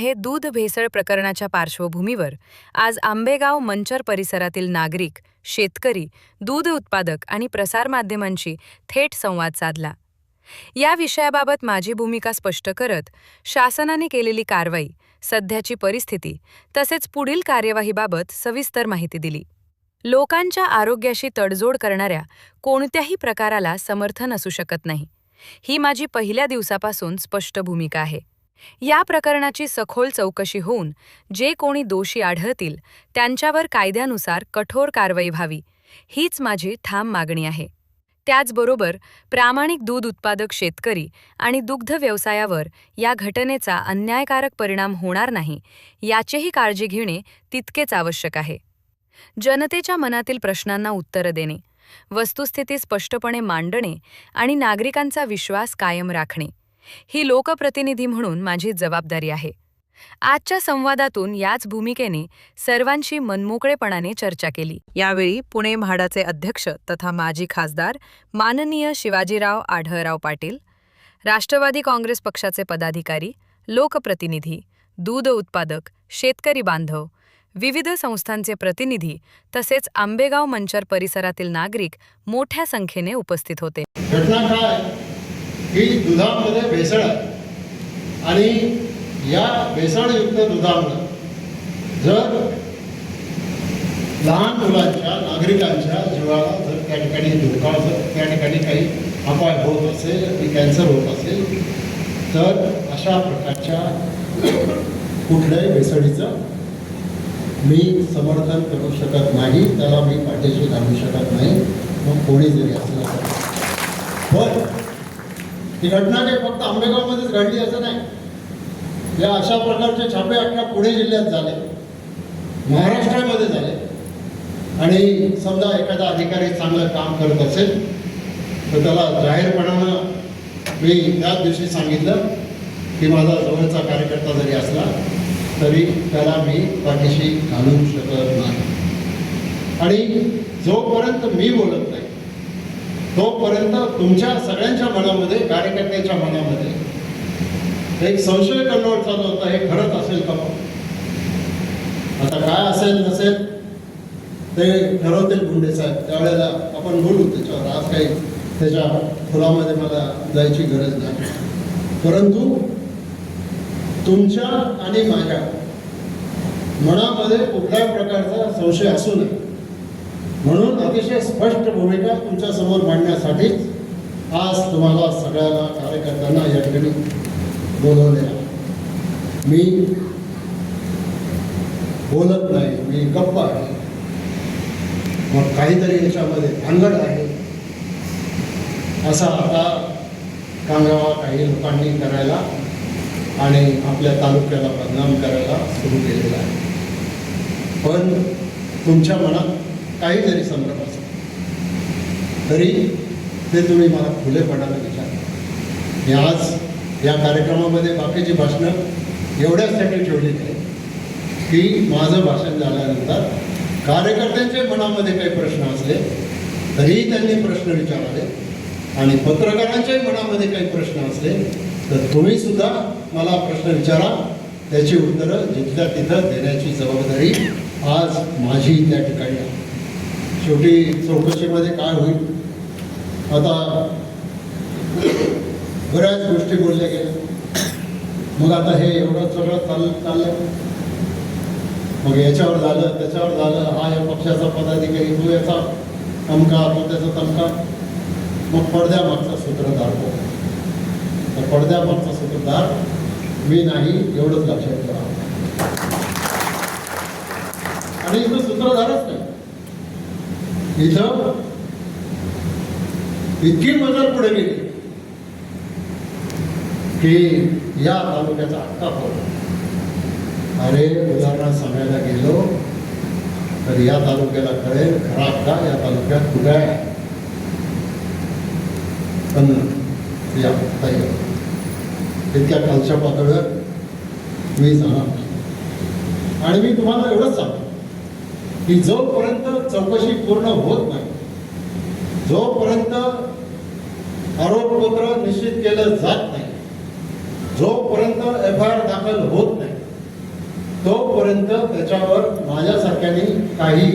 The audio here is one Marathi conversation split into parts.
आहे दूध भेसळ प्रकरणाच्या पार्श्वभूमीवर आज आंबेगाव मंचर परिसरातील नागरिक, शेतकरी, दूध उत्पादक आणि प्रसारमाध्यमांशी थेट संवाद साधला. या विषयाबाबत माझी भूमिका स्पष्ट करत शासनाने केलेली कारवाई, सध्याची परिस्थिती तसेच पुढील कार्यवाहीबाबत सविस्तर माहिती दिली. लोकांच्या आरोग्याशी तडजोड करणाऱ्या कोणत्याही प्रकाराला समर्थन असू शकत नाही, ही माझी पहिल्या दिवसापासून स्पष्ट भूमिका आहे. या प्रकरणाची सखोल चौकशी होऊन जे कोणी दोषी आढळतील त्यांच्यावर कायद्यानुसार कठोर कारवाई व्हावी, हीच माझी ठाम मागणी आहे. त्याचबरोबर प्रामाणिक दूध उत्पादक शेतकरी आणि दुग्ध व्यवसायावर या घटनेचा अन्यायकारक परिणाम होणार नाही, याचीही काळजी घेणे तितकेच आवश्यक आहे. जनतेच्या मनातील प्रश्नांना उत्तरं देणे, वस्तुस्थिती स्पष्टपणे मांडणे आणि नागरिकांचा विश्वास कायम राखणे, ही लोकप्रतिनिधी म्हणून माझी जबाबदारी आहे. आजच्या संवादातून याच भूमिकेने सर्वांशी मनमोकळेपणाने चर्चा केली. यावेळी पुणे म्हाडाचे अध्यक्ष तथा माजी खासदार माननीय शिवाजीराव आढळराव पाटील, राष्ट्रवादी काँग्रेस पक्षाचे पदाधिकारी, लोकप्रतिनिधी, दूध उत्पादक, शेतकरी बांधव, विविध संस्थांचे प्रतिनिधी तसेच आंबेगाव मंचर परिसरातील नागरिक मोठ्या संख्येने उपस्थित होते. घटना काय की दुधामध्ये भेसळ आहे आणि या भेसळयुक्त दुधामुळे जर लहान मुलांच्या, नागरिकांच्या जीवाला जर त्या ठिकाणी धोका, जर त्या ठिकाणी काही अपाय होत असेल आणि कॅन्सर होत असेल तर अशा प्रकारच्या कुठल्याही भेसळीचं मी समर्थन करू शकत नाही, त्याला मी पाठीशी घालू शकत नाही, मग कोणी जरी असलं तर. पण ही घटना काही फक्त आंबेगावमध्येच घडली असं नाही. या अशा प्रकारचे छापे अख्ख्या पुणे जिल्ह्यात झाले, महाराष्ट्रामध्ये झाले. आणि समजा एखादा अधिकारी चांगलं काम करत असेल तर त्याला जाहीरपणानं मी त्याच दिवशी सांगितलं की माझा जवळचा कार्यकर्ता जरी असला तरी त्याला मी पाठीशी घालू शकत नाही. आणि जोपर्यंत मी बोलत नाही तोपर्यंत तुमच्या सगळ्यांच्या मनामध्ये, कार्यकर्त्यांच्या मनामध्ये एक संशय कन्वर्ट चालू होता, हे खरंच असेल का? आता काय असेल नसेल ते ठरवतील गुंडे साहेब, त्यावेळेला आपण बोलू त्याच्यावर. आज काही त्याच्या खोलामध्ये मला जायची गरज नाही. परंतु तुमच्या आणि माझ्या मनामध्ये कुठल्याही प्रकारचा संशय असू नये म्हणून अतिशय स्पष्ट भूमिका तुमच्या समोर मांडण्यासाठीच आज तुम्हाला सगळ्याला, कार्यकर्त्यांना या ठिकाणी बोलवले आहे. मी बोलत नाही, मी गप्प आहे. मग काहीतरी याच्यामध्ये भानगड आहे असा आता कांगावा काही लोकांनी करायला आणि आपल्या तालुक्याला बदनाम करायला सुरू केलेला आहे. पण तुमच्या मनात काही जरी संभ्रम असेल तरी ते तुम्ही मला खुलेपणाने विचारा. मी आज या कार्यक्रमामध्ये बाकीची भाषणं एवढ्यासाठी ठेवली आहे की माझं भाषण झाल्यानंतर कार्यकर्त्यांच्या मनामध्ये काही प्रश्न असले तरीही त्यांनी प्रश्न विचारावे आणि पत्रकारांच्याही मनामध्ये काही प्रश्न असले तर तुम्ही सुद्धा मला प्रश्न विचारा. त्याची उत्तरं जिथल्या तिथं देण्याची जबाबदारी आज माझी त्या ठिकाणी आहे. शेवटी चौकशीमध्ये काय होईल, आता बऱ्याच गोष्टी बोलल्या गेल्या. मग आता हे एवढं सगळं चाललं, मग याच्यावर झालं, त्याच्यावर झालं, हा या पक्षाचा पदाधिकारी, तो याचा तमका, तो त्याचा तमका. मग पडद्यामागचा सूत्रधार हो, तर पडद्यामागचा सूत्रधार मी नाही, एवढंच लक्षात ठेवा. आणि इथं सूत्रधारच नाही, इथं इतकी मजल पुढे गेली की या तालुक्याचा अख्खा फोन. अरे उदाहरण सांगायला गेलो तर या तालुक्याला कळेल खरा का या तालुक्यात कुठे आहे. पण या इतक्या खालच्या पातळीवर मी जाणार नाही. आणि मी तुम्हाला एवढंच सांगतो की जोपर्यंत चौकशी पूर्ण होत नाही, जोपर्यंत आरोपपत्र निश्चित केलं जात नाही, जोपर्यंत FIR दाखल होत नाही, तोपर्यंत त्याच्यावर माझ्यासारख्याने काही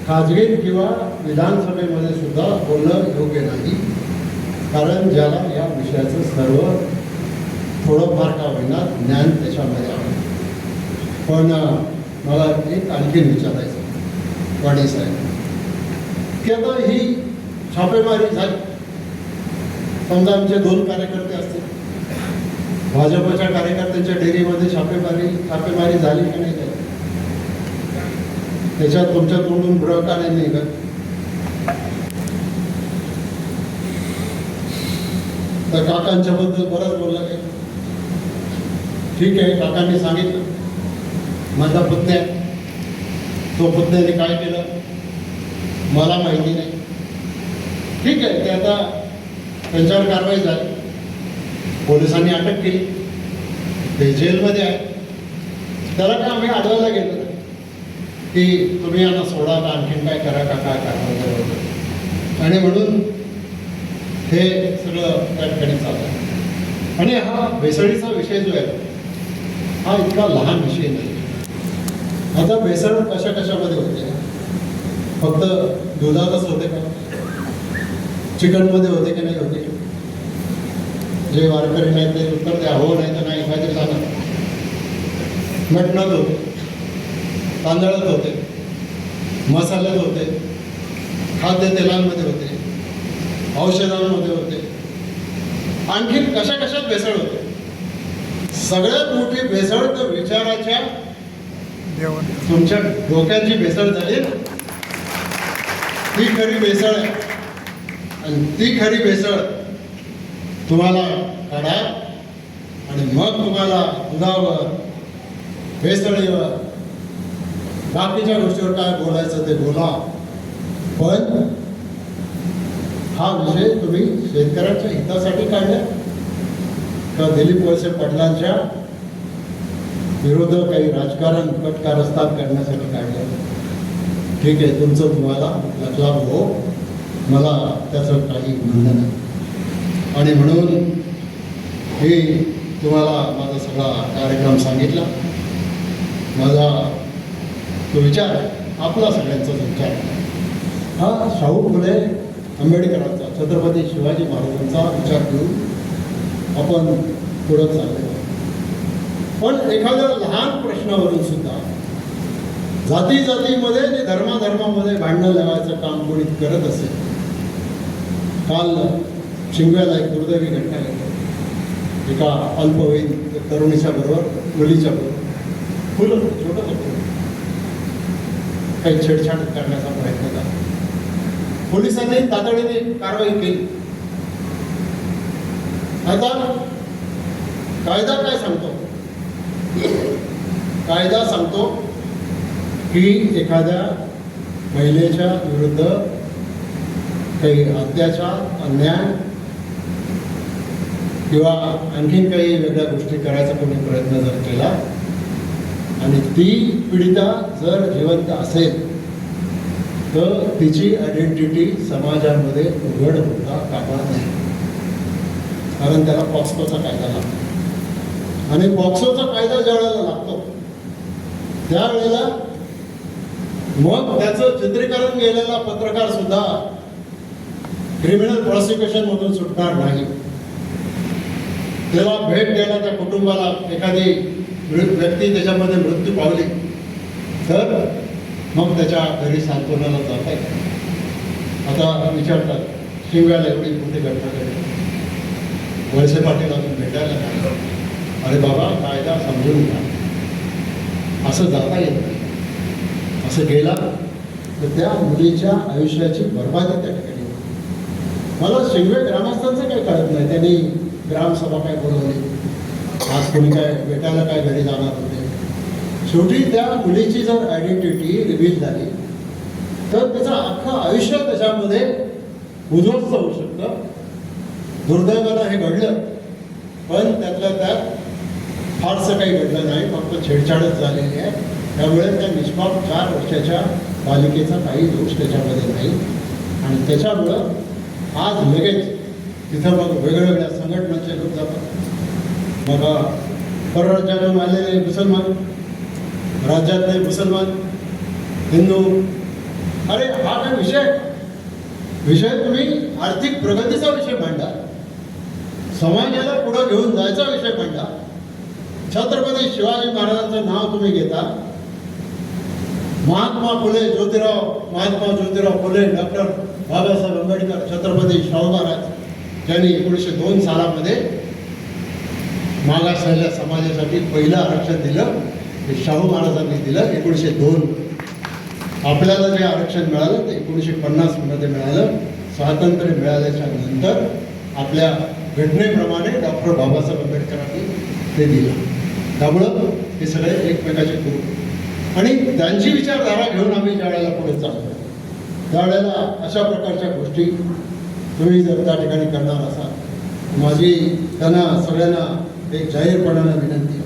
खाजगीत किंवा विधानसभेमध्ये सुद्धा बोलणं योग्य नाही. कारण ज्याला या विषयाचं सर्व थोडंफार का होईना ज्ञान त्याच्यामध्ये आहे. पण मला एक आणखीन विचारायचं वाणी साहेब की आता ही छापेमारी झाली, समजा आमचे 2 कार्यकर्ते असतील, भाजपच्या कार्यकर्त्यांच्या डेअरीमध्ये छापेमारी झाली की नाही झाली? त्याच्यात तुमच्या तोंडून ब्र का नाही निघत? तर काकांच्या बद्दल बरंच बोललं आहे. ठीक आहे, काकांनी सांगितलं माझा पुतण्या, तो पुतण्याने काय केलं मला माहिती नाही. ठीक आहे, ते आता त्यांच्यावर कारवाई झाली, पोलिसांनी अटक केली, ते जेलमध्ये आहे. त्याला काय आम्ही अडवायला गेलो नाही की तुम्ही यांना सोडा का आणखीन काय करा का काय करा. आणि म्हणून हे सगळं त्या ठिकाणी चाललं. आणि हा भेसळीचा विषय जो आहे हा इतका लहान विषय नाही. आता भेसळ कशा कशामध्ये होते? फक्त दुधातच होते का? चिकनमध्ये होते की नाही होते? जे वारकरी नाही ते उत्तर द्या, हो नाही तर नाही, काहीतरी सांगा. मटणात होते, तांदळात होते, मसाल्यात होते, खाद्य तेलांमध्ये होते, औषधांमध्ये होते, आणखी कशा कशात भेसळ होते. सगळ्यात मोठी भेसळ तर विचाराच्या तुमच्या डोक्याची भेसळ झाली ना, ती खरी भेसळ आहे. आणि ती खरी भेसळ तुम्हाला काढा आणि मग तुम्हाला दुधावर, भेसळीवर, बाकीच्या गोष्टीवर काय बोलायचं ते बोला. पण हा विषय तुम्ही शेतकऱ्यांच्या हितासाठी काढला का दिलीप वळसे पाटलांच्या विरोधात काही राजकारण कटकारस्थान करण्यासाठी काढलं? ठीक आहे, तुमचं तुम्हाला लक्षात हो, मला त्याचं काही म्हणणं नाही. आणि म्हणून हे तुम्हाला माझा सगळा कार्यक्रम सांगितला. माझा तो विचार आहे, आपला सगळ्यांचाच विचार आहे. हा शाहू फुले आंबेडकरांचा, छत्रपती शिवाजी महाराजांचा विचार घेऊन आपण पुढं चाललो. पण एखाद्या लहान प्रश्नावरून सुद्धा जाती जातीमध्ये आणि धर्माधर्मामध्ये भांडणं लावायचं काम कोणी करत असेल. काल शिंगव्याला एक दुर्दैवी घटना घडली. एका अल्पवयीन तरुणीच्या बरोबर, मुलीच्या बरोबर, फुलं छोटं काही छेडछाड करण्याचा प्रयत्न झाला. पोलिसांनी तातडीने कारवाई केली. आता कायदा काय सांगतो? कायदा सांगतो की एखाद्या महिलेच्या विरुद्ध काही अत्याचार, अन्याय किंवा आणखीन काही वेगळ्या गोष्टी करायचा कोणी प्रयत्न जर केला आणि ती पीडिता जर जिवंत असेल तर तिची आयडेंटिटी समाजामध्ये उघड होता कामा नये. कारण त्याला पॉक्सोचा कायदा लागतो. आणि पॉक्सोचा कायदा ज्या वेळेला लागतो त्यावेळेला मग त्याचं चित्रीकरण केलेला पत्रकार सुद्धा क्रिमिनल प्रॉसिक्युशन मधून सुटणार नाही. त्याला भेट द्यायला त्या कुटुंबाला एखादी व्यक्ती त्याच्यामध्ये मृत्यू पावली तर मग त्याच्या घरी सांत्वनाला जाता येईल. आता विचारतात, शिंगव्याला एवढी मोठी घटना घडली, वळसे पाटील अजून भेटायला नाही. अरे बाबा, कायदा समजून घ्या. असं जाता येत नाही. असं गेला तर त्या मुलीच्या आयुष्याची बर्बादी त्या ठिकाणी होती. मला शिंगवे ग्रामस्थांचं काही कळत नाही. त्यांनी ग्रामसभा काय बोलवली, आज कोणी काय भेटायला काय घरी जाणार होते. शेवटी त्या मुलीची जर आयडेंटिटी रिव्हील झाली तर त्याचं अख्खं आयुष्य त्याच्यामध्ये उद्ध्वस्त होऊ शकतं. दुर्दैवानं हे घडलं, पण त्यातल्या त्यात फारसं काही घडलं नाही, फक्त छेडछाडच झालेली आहे. त्यामुळे त्या निष्पाप 4 वर्षाच्या बालिकेचा काही दोष त्याच्यामध्ये नाही. आणि त्याच्यामुळं आज लगेच तिथं मग वेगवेगळ्या संघटनांचे लोक जातात. मग परराज्यातून आलेले मुसलमान राज्यातले मुसलमान, हिंदू, अरे हा काय विषय तुम्ही आर्थिक प्रगतीचा विषय मांडा, समाजाला पुढे घेऊन जायचा विषय मांडा. छत्रपती शिवाजी महाराजांचं नाव तुम्ही घेता. महात्मा ज्योतिराव फुले, डॉक्टर बाबासाहेब आंबेडकर, छत्रपती शाहू महाराज यांनी 1902 सालामध्ये मागासलेल्या समाजासाठी पहिलं आरक्षण दिलं. ते शाहू महाराजांनी दिलं 1902. आपल्याला जे आरक्षण मिळालं ते 1950 मध्ये मिळालं. स्वातंत्र्य मिळाल्याच्या नंतर आपल्या घटनेप्रमाणे डॉक्टर बाबासाहेब आंबेडकरांनी ते दिलं. त्यामुळं हे सगळे एकमेकाचे करू आणि त्यांची विचारधारा घेऊन आम्ही ज्या वेळेला पुढे चालतो त्यावेळेला अशा प्रकारच्या गोष्टी तुम्ही जर त्या ठिकाणी करणार असाल, माझी त्यांना सगळ्यांना एक जाहीरपणानं विनंती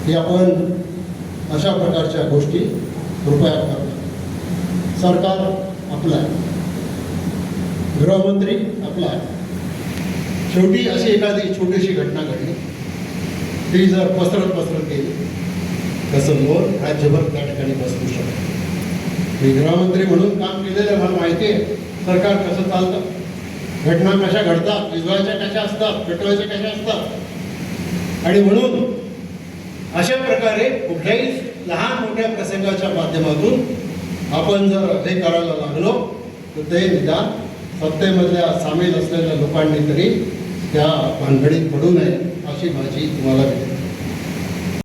की आपण अशा प्रकारच्या गोष्टी कृपया करा. सरकार आपलं आहे, गृहमंत्री आपला आहे. शेवटी अशी एखादी छोटीशी घटना घडली, ती जर पसरत गेली तसं लोन राज्यभर त्या ठिकाणी बसवू शकतो. मी गृहमंत्री म्हणून काम केलेलं मला माहिती आहे सरकार कसं चालतं, घटना कशा घडतात, विजवायच्या कशा असतात, पेटवायच्या कशा असतात. आणि म्हणून अशा प्रकारे कुठल्याही लहान मोठ्या प्रसंगाच्या माध्यमातून आपण जर हे करायला लागलो तर ते निदान सत्तेमधल्या सामील असलेल्या लोकांनी तरी त्या भानगडीत पडू नये अशी माझी तुम्हाला विनंती.